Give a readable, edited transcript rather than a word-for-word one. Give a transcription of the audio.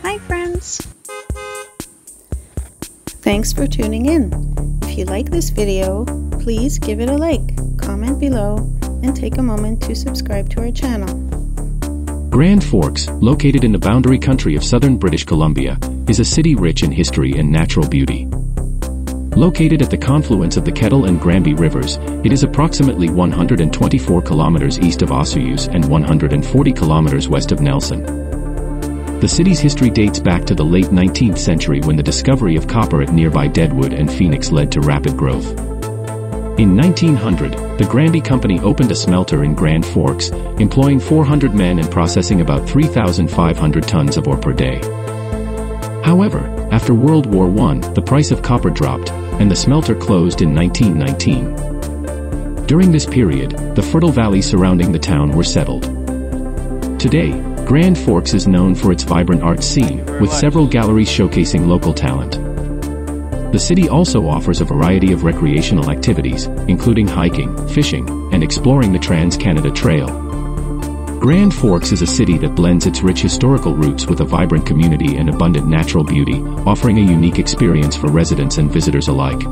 Hi friends! Thanks for tuning in. If you like this video, please give it a like, comment below, and take a moment to subscribe to our channel. Grand Forks, located in the boundary country of southern British Columbia, is a city rich in history and natural beauty. Located at the confluence of the Kettle and Granby rivers, it is approximately 124 kilometers east of Osoyoos and 140 kilometers west of Nelson. The city's history dates back to the late 19th century when the discovery of copper at nearby Deadwood and Phoenix led to rapid growth. In 1900, the Granby Company opened a smelter in Grand Forks, employing 400 men and processing about 3,500 tons of ore per day. However, after World War I, the price of copper dropped, and the smelter closed in 1919. During this period, the fertile valleys surrounding the town were settled. Today, Grand Forks is known for its vibrant art scene, with several galleries showcasing local talent. The city also offers a variety of recreational activities, including hiking, fishing, and exploring the Trans-Canada Trail. Grand Forks is a city that blends its rich historical roots with a vibrant community and abundant natural beauty, offering a unique experience for residents and visitors alike.